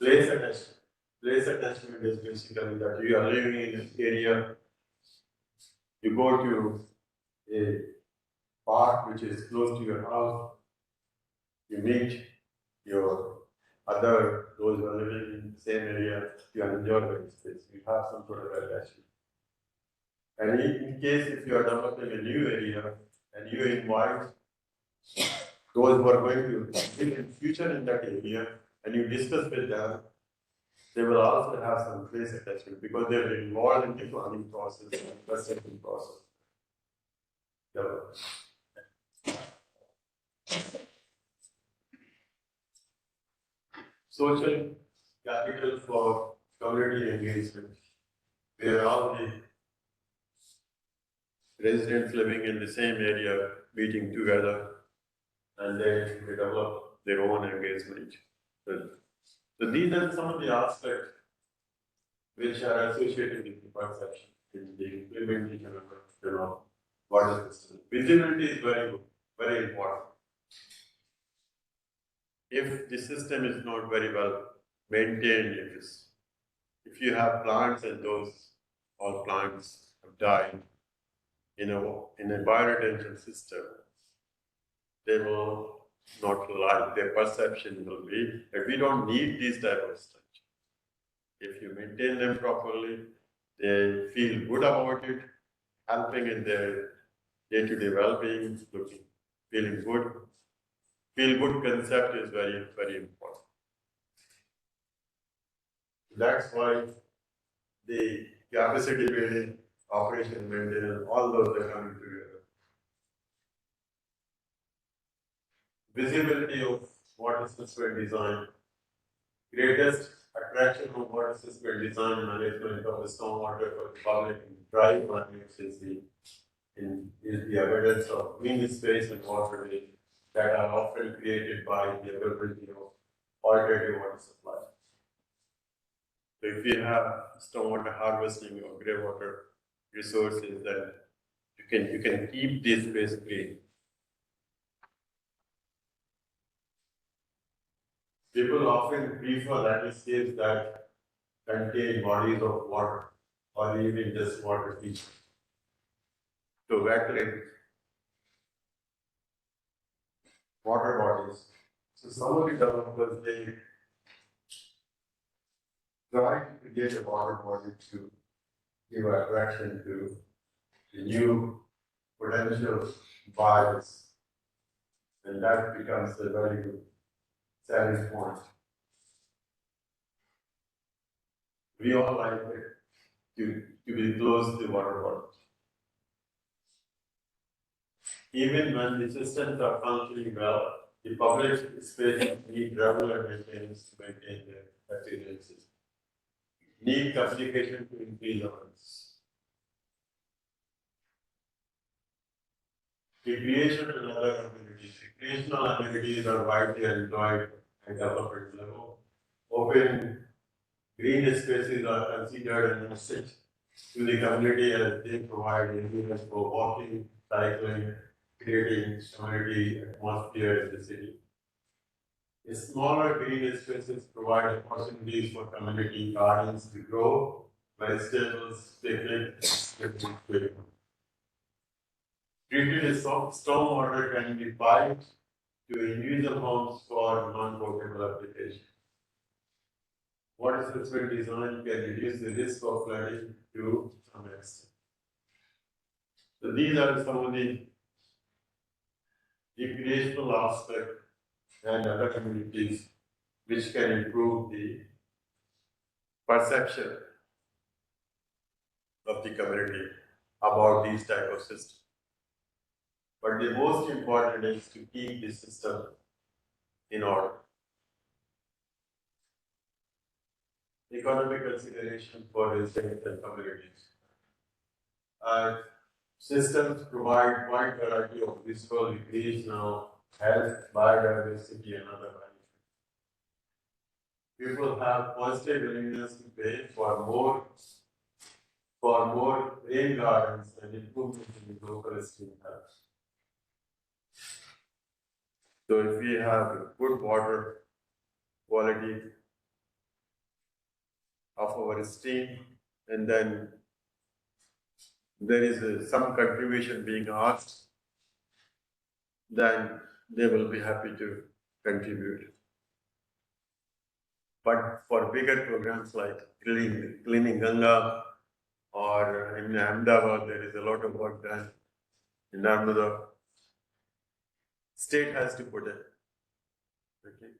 place attachment. Place attachment is basically that you are living in an area, you go to a park which is close to your house, you meet your those who are living in the same area, you enjoy the space, you have some sort of attachment. And in case if you are developing a new area and you invite those who are going to live in future in that area and you discuss with them, they will also have some place attachment because they are involved in the planning process and perception process. Social capital for community engagement, where all the residents living in the same area meeting together and they develop their own engagement. So these are some of the aspects which are associated with the perception in the implementation of water system. Visibility is very important. If the system is not very well maintained, if you have plants and those all plants have died in a bioretention system, they will not like, their perception will be that we don't need these type of structure. If you maintain them properly, they feel good about it, helping in their day-to-day well-being, feeling good. Feel good concept is very, very important. That's why the capacity building, operation maintenance, all those are coming together. Visibility of water system design. Greatest attraction of water system design management of the stormwater for the public in dry climates is the evidence of green space and waterways that are often created by the availability of alternative water supply. So if you have stormwater harvesting or grey water resources, then you can keep this space clean. People often prefer landscapes that contain bodies of water or even just water features. So wetlands, water bodies. So some of the developers, they try to create a water body to give attraction to the new potential buyers. And that becomes a very good selling point. We all like it to be close to water bodies. Even when the systems are functioning well, the public spaces need regular maintenance to maintain their appearances. Need communication to increase awareness. Recreation and other amenities. Recreational amenities are widely enjoyed at development level. Open green spaces are considered an asset to the community as they provide areas for walking, cycling, creating community atmosphere in the city. The smaller green spaces provide opportunities for community gardens to grow vegetables, picnic, and swimming. Treated stormwater can be piped to individual homes for non-potable application. Water system design can reduce the risk of flooding to some extent. So these are some of the recreational aspects and other communities which can improve the perception of the community about these type of systems. But the most important is to keep the system in order. Economic consideration for residents and communities. Systems provide wide variety of physical, recreational, health, biodiversity, and other benefits. People have positive willingness to pay for more rain gardens and improvements in the local stream health. So if we have good water quality of our stream, and then there is some contribution being asked, then they will be happy to contribute. But for bigger programs like cleaning Ganga, or in Ahmedabad, there is a lot of work done. In Narmada, state has to put it. Okay.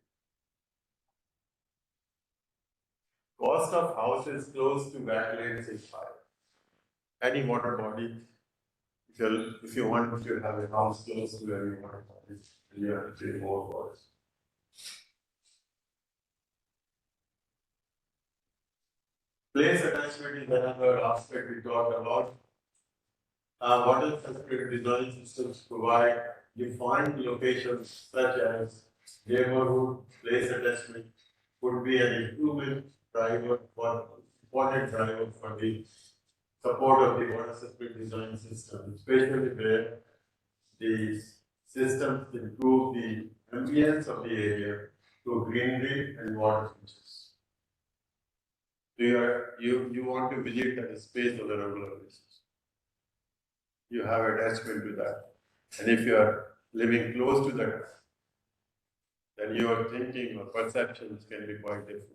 Cost of houses close to wetlands is high. Any water body, if you want to have a house close to any water body, you have to pay more for it. Place attachment is another aspect we talked about. Water specific design systems provide defined locations such as neighborhood place attachment could be an improvement driver for important driver for the support of the water specific design system, especially where the systems improve the ambience of the area through greenery and water features. You want to visit that space on a regular basis. You have attachment to that. And if you are living close to that, then your thinking or perceptions can be quite different.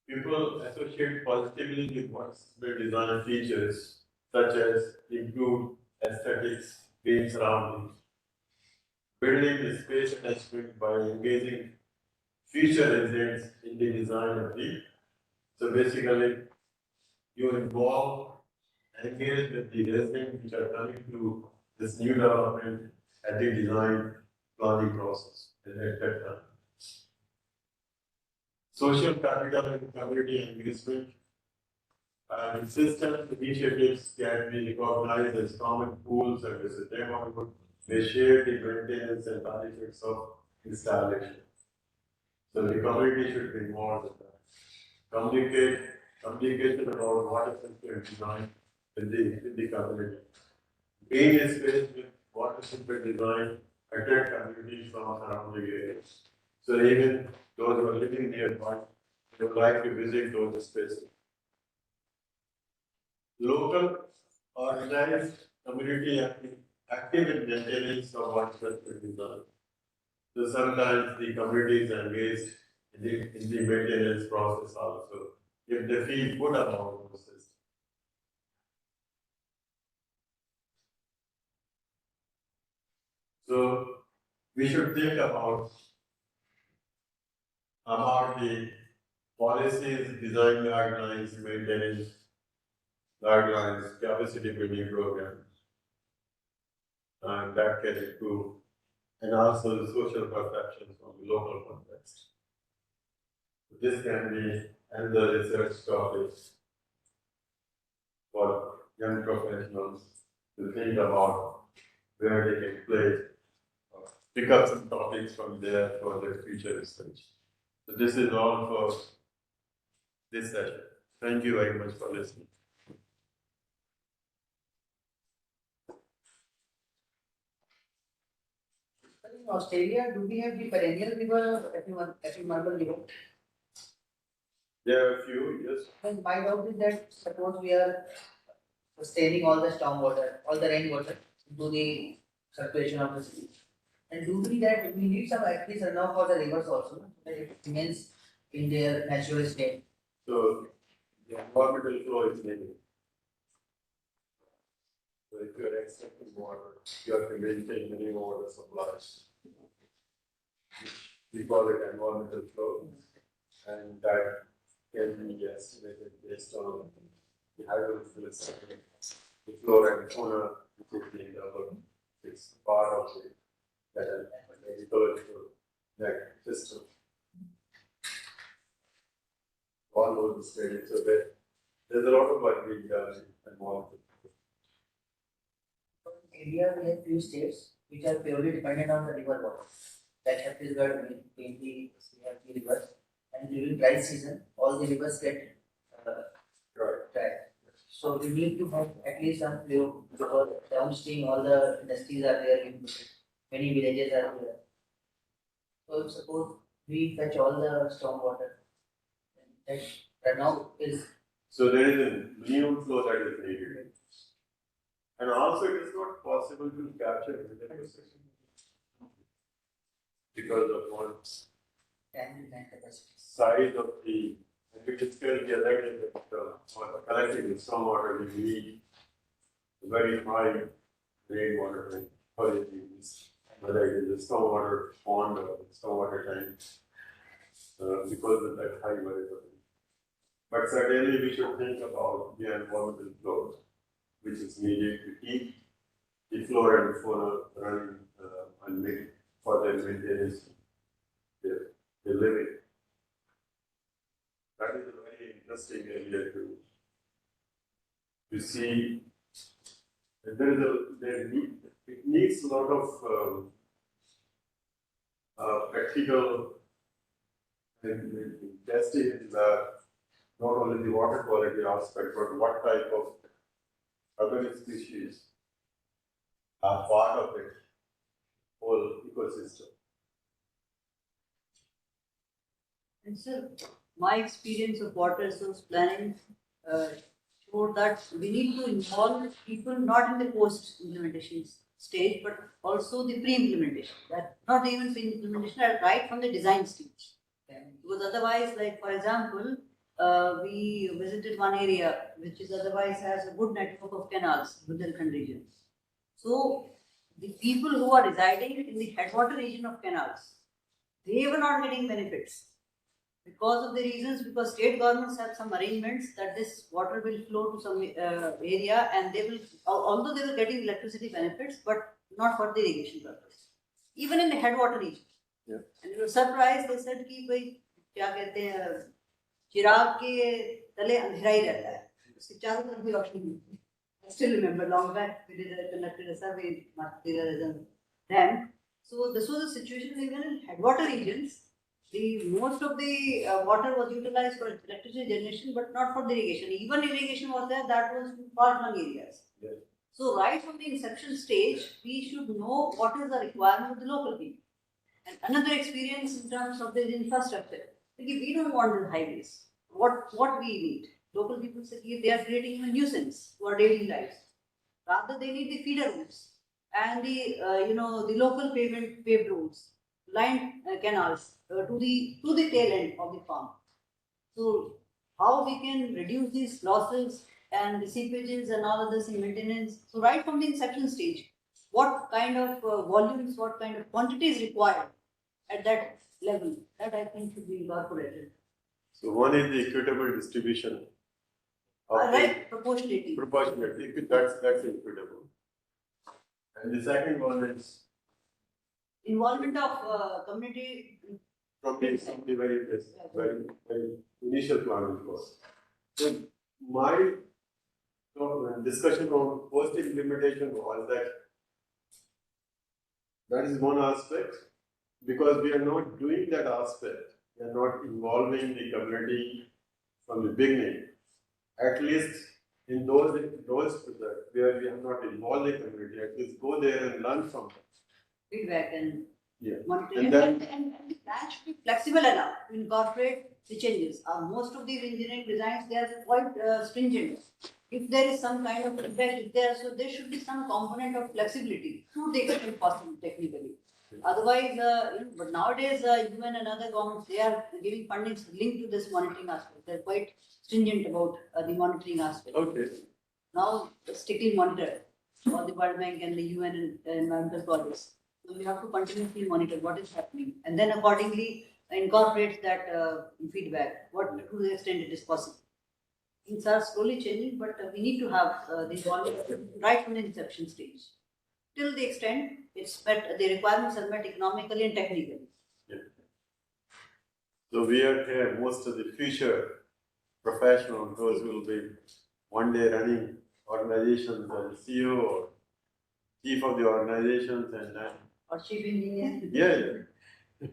People associate positively with water design features such as improved aesthetics, green surroundings, building the space attachment by engaging future residents in the design of the. So basically, you involve and engage with the residents which are coming to this new development at the design planning process at that time. Social capital and community engagement. Systems initiatives can be recognized as common pools and as a neighborhood. They share the maintenance and benefits of installation. So the community should be involved in that. Communication about water system design with the community. Green space with water system design attract communities from surrounding areas. So even those who are living nearby, they would like to visit those spaces. Local organized community active in maintenance of what's been done. So sometimes the community is engaged in the maintenance process also, if they feel good about those systems. So we should think about the policies, design guidelines, maintenance guidelines, capacity building programs. And that can improve, and also the social perceptions from the local context. This can be another research topic for young professionals to think about where they can play, pick up some topics from there for their future research. So this is all for this session. Thank you very much for listening. In Australia, do we have the perennial river, ephemeral river? There are a few, yes. And my doubt is that suppose we are sustaining all the stormwater, all the rainwater into the circulation of the city. And do we that we need some at least runoff for the rivers also, so that it remains in their natural state. So the environmental flow is negative. So if you're extracting water, you have to maintain many water supplies. We call it environmental flow, and that can be estimated based on the hydrophysics, the flora and fauna, which is being developed. It's part of that ecological net system. All those studies, so there's a lot of work being done in environmental. In India, we have few states which are purely dependent on the river water. Like Chhattisgarh, mainly we have the rivers, and during dry season, all the rivers get dry. So we need to have at least some flow because downstream all the industries are there, many villages are there. So if suppose we fetch all the storm water, that runoff is So there is a minimum flow that is needed. And also it is not possible to capture 100% because of one and capacity. size of the, and we can still get that or collecting the stormwater, we need very high rainwater quality, whether it is a stormwater pond or stormwater tank, because of that high variability. But certainly we should think about the environmental flow, which is needed to keep the flora and fauna running and make for their maintenance, their living. That is a very interesting area to see. It needs a lot of practical testing in not only the water quality aspect, but what type of other species are part of it whole ecosystem. And so, my experience of water resource planning showed that we need to involve people not in the post-implementation stage, but also the pre-implementation. That not even pre-implementation, right from the design stage. Because otherwise, like for example, we visited one area which is otherwise has a good network of canals, Bundelkhand region. So the people who are residing in the headwater region of canals, they were not getting benefits because of the reasons, because state governments have some arrangements that this water will flow to some area and they will, although they were getting electricity benefits, but not for the irrigation purpose. Even in the headwater region. Yeah. And we were surprised, they said कि भाई क्या कहते हैं चिराग के तले अंधेरा ही रहता है, उसके चारों तरफ भी रोशनी मिलती है. I still remember long back we conducted a survey in Dam. So this was a situation even in headwater regions. Most of the water was utilized for electricity generation, but not for the irrigation. Even irrigation was there, that was in far-flung areas. Yeah. So right from the inception stage, we should know what is the requirement of the local people. And another experience in terms of the infrastructure. We don't want the highways. What we need? Local people say they are creating a nuisance for our daily lives. Rather, they need the feeder routes. and the, the local paved roads, lined canals to the tail end of the farm. So how we can reduce these losses and the seepages and all of this in maintenance? So right from the inception stage, what kind of volumes, what kind of quantity is required at that level? That I think should be incorporated. So one is the equitable distribution of the Right, proportionality. proportionately, that's equitable. And the second one is Involvement of community. from the very best, very initial planning process. So my discussion on post implementation was that is one aspect, because we are not doing that aspect, we are not involving the community from the beginning. At least in those projects where we have not involved the community, at least go there and learn from them. Feedback and Yeah. monitoring. And And the plan should be flexible enough to incorporate the changes. Most of these engineering designs, they are quite stringent. If there is some kind of effect, if there, so there should be some component of flexibility to the extent possible technically. Otherwise, but nowadays, UN and other governments, they are giving fundings linked to this monitoring aspect. They're quite stringent about the monitoring aspect. Okay. Now, strictly monitored for the World Bank and the UN and environmental bodies. So we have to continuously monitor what is happening and then accordingly incorporate that feedback, what to the extent it is possible. Things are slowly changing, but we need to have the involvement right from the inception stage. Till the extent it's met, the requirements are met economically and technically. Yeah. So we are here, most of the future professionals, those who will be one day running organizations as CEO or chief of the organizations, and then Or chief engineer. yeah,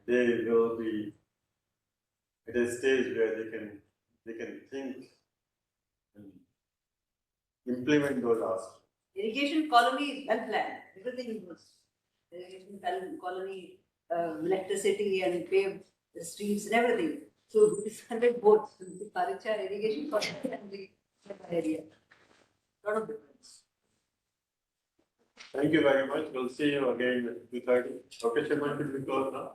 they will be at a stage where they can think and implement those aspects. Irrigation colony is well planned. Everything is good. Irrigation colony, electricity and paved streets and everything. So it's 100 boats, the Paricha irrigation colony and the area. Lot of difference. Thank you very much. We'll see you again at 2:30. Okay, Shimon, should we close now?